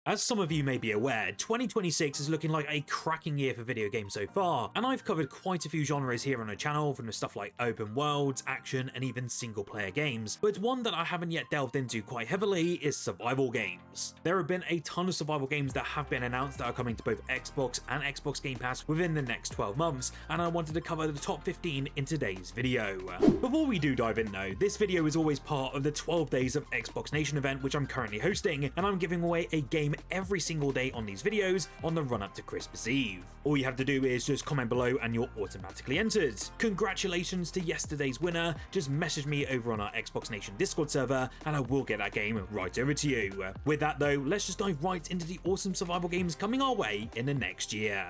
As some of you may be aware, 2026 is looking like a cracking year for video games so far, and I've covered quite a few genres here on the channel, from the stuff like open worlds, action, and even single player games, but one that I haven't yet delved into quite heavily is survival games. There have been a ton of survival games that have been announced that are coming to both Xbox and Xbox Game Pass within the next 12 months, and I wanted to cover the top 15 in today's video. Before we do dive in though, this video is always part of the 12 Days of Xbox Nation event which I'm currently hosting, and I'm giving away a game every single day on these videos on the run up to Christmas Eve. All you have to do is just comment below and you're automatically entered. Congratulations to yesterday's winner, just message me over on our Xbox Nation Discord server and I will get that game right over to you. With that though, let's just dive right into the awesome survival games coming our way in the next year.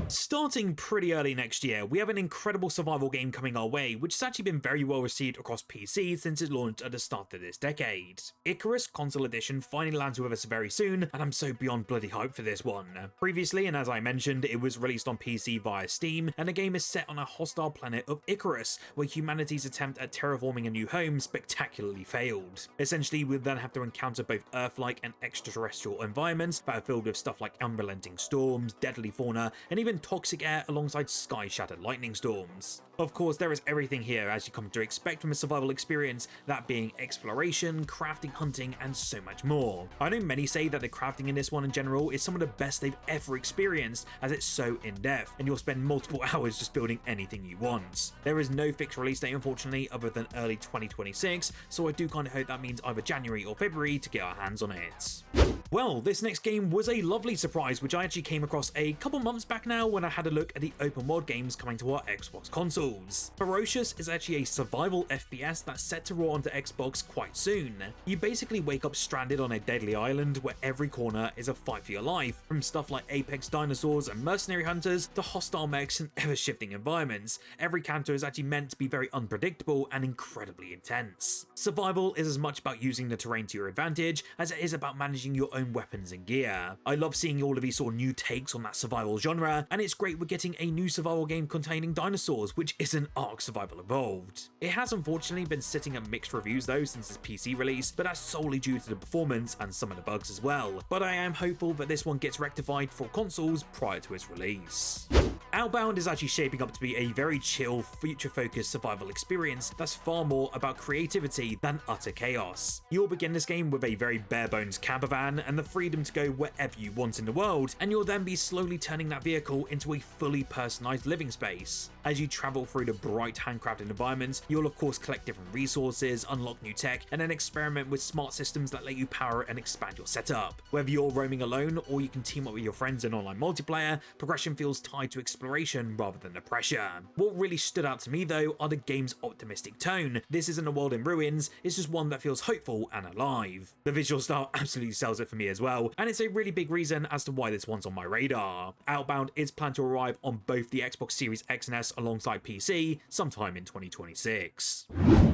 Starting pretty early next year, we have an incredible survival game coming our way, which has actually been very well received across PC since it launched at the start of this decade. Icarus Console Edition finally lands with us very soon, and I'm so beyond bloody hyped for this one. Previously, and as I mentioned, it was released on PC via Steam, and the game is set on a hostile planet of Icarus, where humanity's attempt at terraforming a new home spectacularly failed. Essentially, we'll then have to encounter both Earth-like and extraterrestrial environments that are filled with stuff like unrelenting storms, deadly fauna, and even toxic air alongside sky-shattered lightning storms. Of course, there is everything here as you come to expect from a survival experience, that being exploration, crafting, hunting, and so much more. I know many say that the crafting in this one in general is some of the best they've ever experienced, as it's so in-depth, and you'll spend multiple hours just building anything you want. There is no fixed release date unfortunately other than early 2026, so I do kind of hope that means either January or February to get our hands on it. Well, this next game was a lovely surprise which I actually came across a couple months back now when I had a look at the open world games coming to our Xbox consoles. Ferocious is actually a survival FPS that's set to roll onto Xbox quite soon. You basically wake up stranded on a deadly island where every corner is a fight for your life, from stuff like apex dinosaurs and mercenary hunters to hostile mechs and ever-shifting environments. Every canto is actually meant to be very unpredictable and incredibly intense. Survival is as much about using the terrain to your advantage as it is about managing your own weapons and gear. I love seeing all of these sort of new takes on that survival genre, and it's great we're getting a new survival game containing dinosaurs, which isn't Ark Survival Evolved. It has unfortunately been sitting at mixed reviews though since its PC release, but that's solely due to the performance and some of the bugs as well. But I am hopeful that this one gets rectified for consoles prior to its release. Outbound is actually shaping up to be a very chill, future-focused survival experience that's far more about creativity than utter chaos. You'll begin this game with a very bare-bones camper van and the freedom to go wherever you want in the world, and you'll then be slowly turning that vehicle into a fully personalized living space. As you travel through the bright handcrafted environments, you'll of course collect different resources, unlock new tech, and then experiment with smart systems that let you power and expand your setup. Whether you're roaming alone or you can team up with your friends in online multiplayer, progression feels tied to exploration rather than the pressure. What really stood out to me though are the game's optimistic tone. This isn't a world in ruins, it's just one that feels hopeful and alive. The visual style absolutely sells it for me as well, and it's a really big reason as to why this one's on my radar. Outbound is planned to arrive on both the Xbox Series X and S alongside PC sometime in 2026.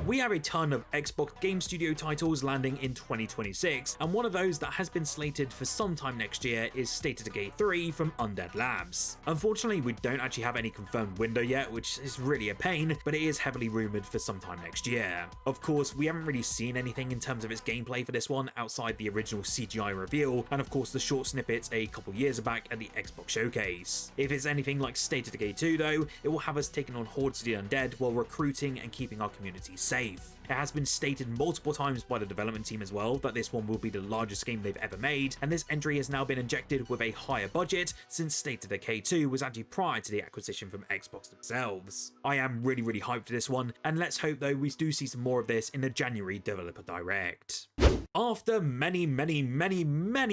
We have a ton of Xbox Game Studio titles landing in 2026, and one of those that has been slated for some time next year is State of Decay 3 from Undead Labs. Unfortunately, we don't actually have any confirmed window yet, which is really a pain, but it is heavily rumored for sometime next year. Of course, we haven't really seen anything in terms of its gameplay for this one outside the original CGI reveal, and of course the short snippets a couple years back at the Xbox Showcase. If it's anything like State of Decay 2 though, it will have us taking on hordes of the undead while recruiting and keeping our community safe. It has been stated multiple times by the development team as well that this one will be the largest game they've ever made, and this entry has now been injected with a higher budget since State of Decay 2 was actually prior to the acquisition from Xbox themselves. I am really hyped for this one, and let's hope though we do see some more of this in the January Developer Direct. After many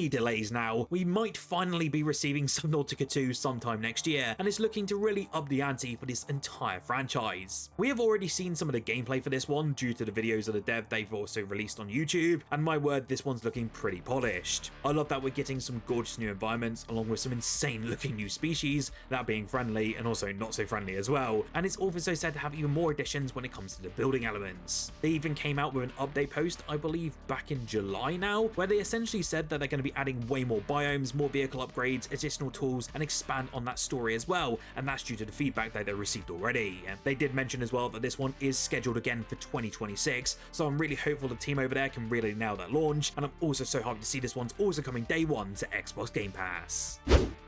delays now, we might finally be receiving Subnautica 2 sometime next year, and it's looking to really up the ante for this entire franchise. We have already seen some of the gameplay for this one due to the videos of the dev they've also released on YouTube, and my word, this one's looking pretty polished. I love that we're getting some gorgeous new environments along with some insane looking new species, that being gaming friendly and also not so friendly as well, and it's also said to have even more additions when it comes to the building elements. They even came out with an update post, I believe back in July now, where they essentially said that they're going to be adding way more biomes, more vehicle upgrades, additional tools, and expand on that story as well, and that's due to the feedback that they received already. They did mention as well that this one is scheduled again for 2026, so I'm really hopeful the team over there can really nail that launch, and I'm also so happy to see this one's also coming day one to Xbox Game Pass.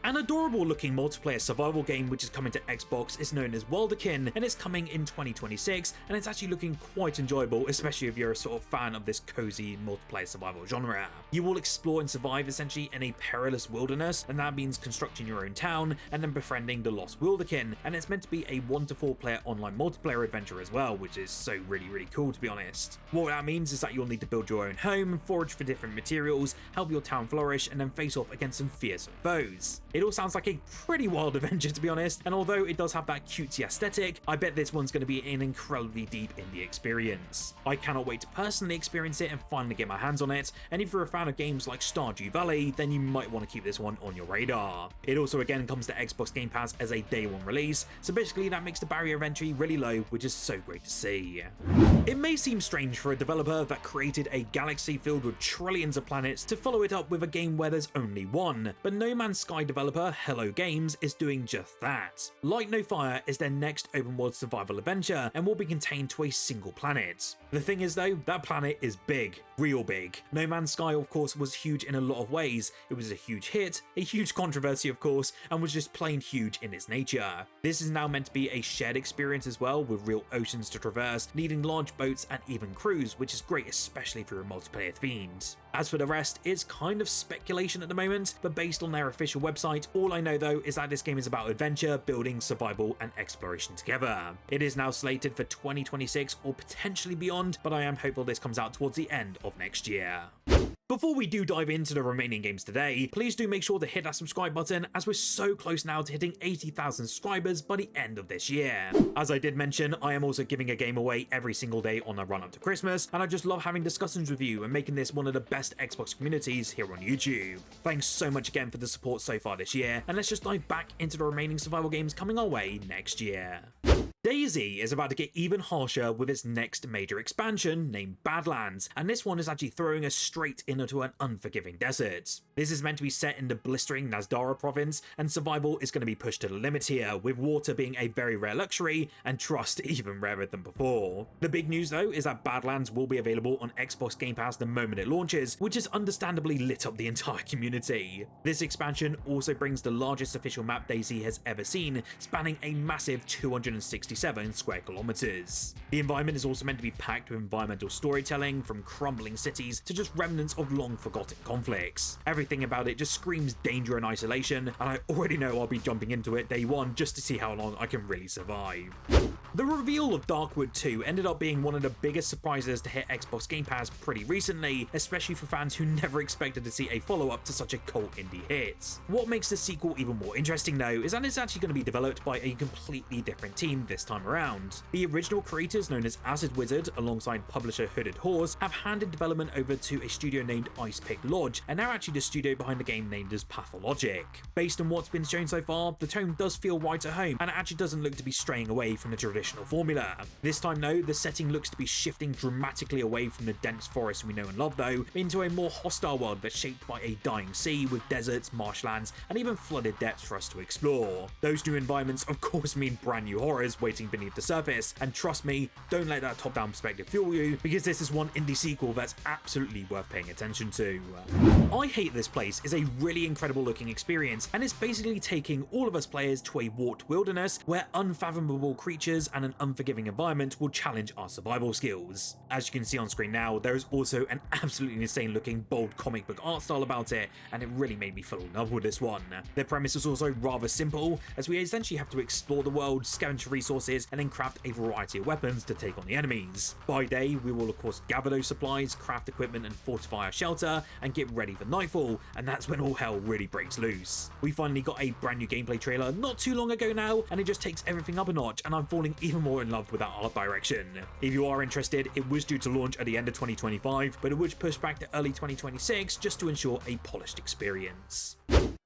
An adorable looking multiplayer survival game which is coming to Xbox is known as Wildekin, and it's coming in 2026, and it's actually looking quite enjoyable, especially if you're a sort of fan of this cozy multiplayer survival genre. You will explore and survive essentially in a perilous wilderness, and that means constructing your own town and then befriending the lost Wildekin, and it's meant to be a 1 to 4 player online multiplayer adventure as well, which is so really cool to be honest. What that means is that you'll need to build your own home, forage for different materials, help your town flourish, and then face off against some fearsome foes. It all sounds like a pretty wild adventure to be honest, and although it does have that cutesy aesthetic, I bet this one's going to be an incredibly deep indie experience. I cannot wait to personally experience it and finally get my hands on it, and if you're a fan of games like Stardew Valley, then you might want to keep this one on your radar. It also again comes to Xbox Game Pass as a day one release, so basically that makes the barrier of entry really low, which is so great to see. It may seem strange for a developer that created a galaxy filled with trillions of planets to follow it up with a game where there's only one, but No Man's Sky developer Hello Games is doing just that. Light No Fire is their next open world survival adventure and will be contained to a single planet. The thing is though, that planet is big, real big. No Man's Sky of course was huge in a lot of ways. It was a huge hit, a huge controversy of course, and was just plain huge in its nature. This is now meant to be a shared experience as well, with real oceans to traverse, needing large boats and even crews, which is great especially if you're multiplayer themed. As for the rest, it's kind of speculation at the moment, but based on their official website, all I know though is that this game is about adventure, building, survival, and exploration together. It is now slated for 2026 or potentially beyond, but I am hopeful this comes out towards the end of next year. Before we do dive into the remaining games today, please do make sure to hit that subscribe button, as we're so close now to hitting 80,000 subscribers by the end of this year. As I did mention, I am also giving a game away every single day on the run up to Christmas, and I just love having discussions with you and making this one of the best Xbox communities here on YouTube. Thanks so much again for the support so far this year, and let's just dive back into the remaining survival games coming our way next year. DayZ is about to get even harsher with its next major expansion named Badlands, and this one is actually throwing us straight into an unforgiving desert. This is meant to be set in the blistering Nasdara province, and survival is going to be pushed to the limit here, with water being a very rare luxury and trust even rarer than before. The big news though is that Badlands will be available on Xbox Game Pass the moment it launches, which has understandably lit up the entire community. This expansion also brings the largest official map DayZ has ever seen, spanning a massive 267 square kilometers. The environment is also meant to be packed with environmental storytelling, from crumbling cities to just remnants of long forgotten conflicts. Everything about it just screams danger and isolation, and I already know I'll be jumping into it day one just to see how long I can really survive. The reveal of Darkwood 2 ended up being one of the biggest surprises to hit Xbox Game Pass pretty recently, especially for fans who never expected to see a follow-up to such a cult indie hit. What makes the sequel even more interesting though is that it's actually going to be developed by a completely different team this time around. The original creators, known as Acid Wizard alongside publisher Hooded Horse, have handed development over to a studio named Ice Pick Lodge, and they're actually the studio behind the game named as Pathologic. Based on what's been shown so far, the tone does feel right at home, and it actually doesn't look to be straying away from the traditional formula. This time though, the setting looks to be shifting dramatically away from the dense forest we know and love though, into a more hostile world that's shaped by a dying sea with deserts, marshlands, and even flooded depths for us to explore. Those new environments of course mean brand new horrors waiting beneath the surface, and trust me, don't let that top-down perspective fool you, because this is one indie sequel that's absolutely worth paying attention to. I Hate This Place is a really incredible looking experience, and it's basically taking all of us players to a warped wilderness where unfathomable creatures and an unforgiving environment will challenge our survival skills. As you can see on screen now, there is also an absolutely insane looking bold comic book art style about it, and it really made me fall in love with this one. The premise is also rather simple, as we essentially have to explore the world, scavenge for resources, and then craft a variety of weapons to take on the enemies. By day, we will of course gather those supplies, craft equipment, and fortify our shelter, and get ready for nightfall, and that's when all hell really breaks loose. We finally got a brand new gameplay trailer not too long ago now, and it just takes everything up a notch, and I'm falling even more in love with that art direction. If you are interested, it was due to launch at the end of 2025, but it was pushed back to early 2026 just to ensure a polished experience.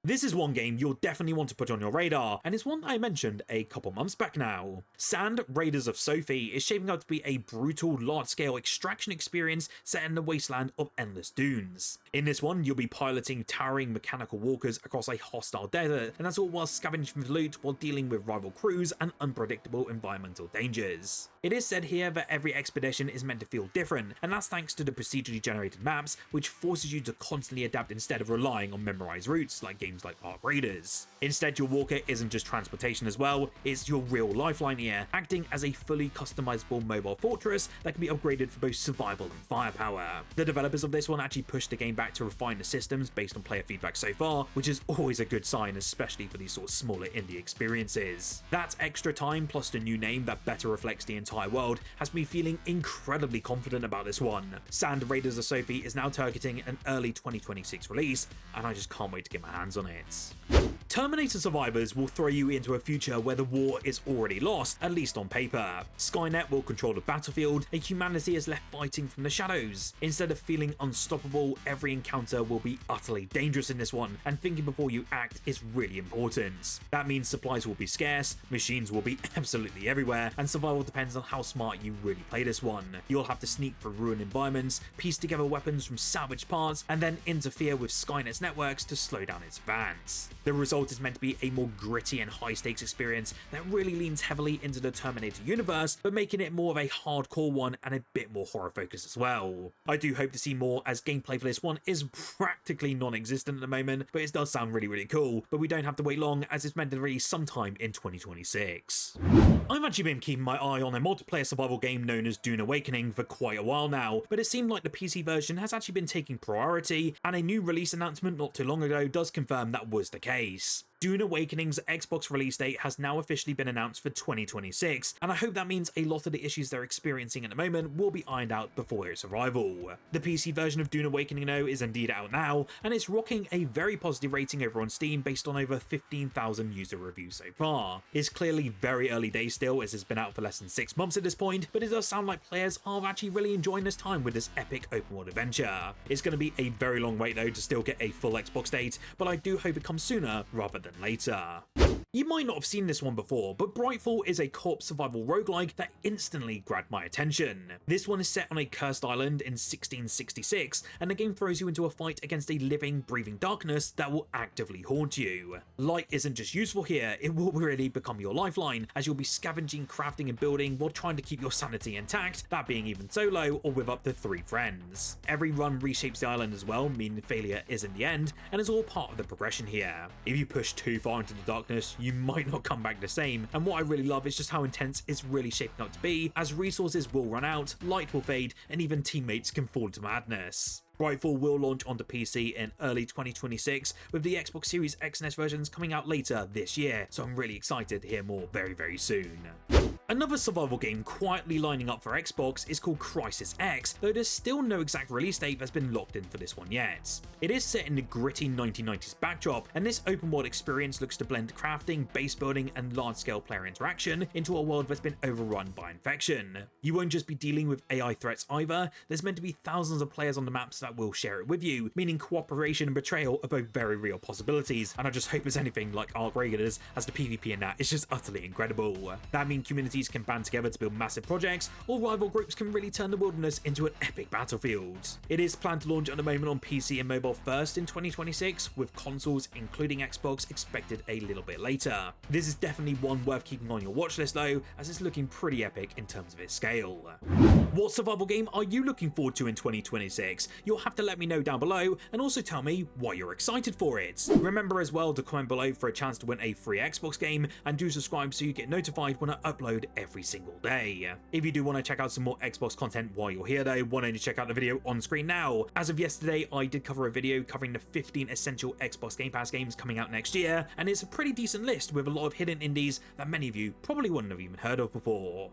This is one game you'll definitely want to put on your radar, and it's one that I mentioned a couple months back now. Sand Raiders of Sophie is shaping up to be a brutal, large-scale extraction experience set in the wasteland of endless dunes. In this one, you'll be piloting towering mechanical walkers across a hostile desert, and that's all while scavenging for loot while dealing with rival crews and unpredictable environmental dangers. It is said here that every expedition is meant to feel different, and that's thanks to the procedurally generated maps, which forces you to constantly adapt instead of relying on memorized routes like games like Ark Raiders. Instead, your walker isn't just transportation as well, it's your real lifeline here, acting as a fully customizable mobile fortress that can be upgraded for both survival and firepower. The developers of this one actually pushed the game back to refine the systems based on player feedback so far, which is always a good sign, especially for these sort of smaller indie experiences. That extra time plus the new name that better reflects the entire world has me feeling incredibly confident about this one. Sand Raiders of Sophie is now targeting an early 2026 release, and I just can't wait to get my hands on it. Terminator Survivors will throw you into a future where the war is already lost, at least on paper. Skynet will control the battlefield, and humanity is left fighting from the shadows. Instead of feeling unstoppable, every encounter will be utterly dangerous in this one, and thinking before you act is really important. That means supplies will be scarce, machines will be absolutely everywhere, and survival depends on how smart you really play this one. You'll have to sneak through ruined environments, piece together weapons from salvaged parts, and then interfere with Skynet's networks to slow down its advance. The result is meant to be a more gritty and high-stakes experience that really leans heavily into the Terminator universe, but making it more of a hardcore one and a bit more horror-focused as well. I do hope to see more, as gameplay for this one is practically non-existent at the moment, but it does sound really cool. But we don't have to wait long, as it's meant to release sometime in 2026. I've actually been keeping my eye on a multiplayer survival game known as Dune Awakening for quite a while now, but it seemed like the PC version has actually been taking priority, and a new release announcement not too long ago does confirm that was the case. Dune Awakening's Xbox release date has now officially been announced for 2026, and I hope that means a lot of the issues they're experiencing at the moment will be ironed out before its arrival. The PC version of Dune Awakening though is indeed out now, and it's rocking a very positive rating over on Steam based on over 15,000 user reviews so far. It's clearly very early days still, as it's been out for less than 6 months at this point, but it does sound like players are actually really enjoying this time with this epic open world adventure. It's going to be a very long wait though to still get a full Xbox date, but I do hope it comes sooner rather than later. You might not have seen this one before, but BRIGHTFALL is a co-op survival roguelike that instantly grabbed my attention. This one is set on a cursed island in 1666, and the game throws you into a fight against a living, breathing darkness that will actively haunt you. Light isn't just useful here, it will really become your lifeline, as you'll be scavenging, crafting and building while trying to keep your sanity intact, that being even solo or with up to 3 friends. Every run reshapes the island as well, meaning failure isn't the end, and is all part of the progression here. If you push too far into the darkness, you might not come back the same, and what I really love is just how intense it's really shaping up to be, as resources will run out, light will fade, and even teammates can fall to madness. BRIGHTFALL will launch onto PC in early 2026, with the Xbox Series X and S versions coming out later this year, so I'm really excited to hear more very soon. Another survival game quietly lining up for Xbox is called CrisisX, though there's still no exact release date that's been locked in for this one yet. It is set in the gritty 1990s backdrop, and this open world experience looks to blend crafting, base building and large-scale player interaction into a world that's been overrun by infection. You won't just be dealing with AI threats either, there's meant to be thousands of players on the maps that will share it with you, meaning cooperation and betrayal are both very real possibilities, and I just hope it's anything like Ark Raiders, as the PvP in that is just utterly incredible. That means communities can band together to build massive projects, or rival groups can really turn the wilderness into an epic battlefield. It is planned to launch at the moment on PC and mobile first in 2026, with consoles including Xbox expected a little bit later. This is definitely one worth keeping on your watch list though, as it's looking pretty epic in terms of its scale. What survival game are you looking forward to in 2026? You'll have to let me know down below, and also tell me why you're excited for it. Remember as well to comment below for a chance to win a free Xbox game, and do subscribe so you get notified when I upload every single day. If you do want to check out some more Xbox content while you're here though, why don't you check out the video on screen now. As of yesterday, I did cover a video covering the 15 essential Xbox Game Pass games coming out next year, and it's a pretty decent list with a lot of hidden indies that many of you probably wouldn't have even heard of before.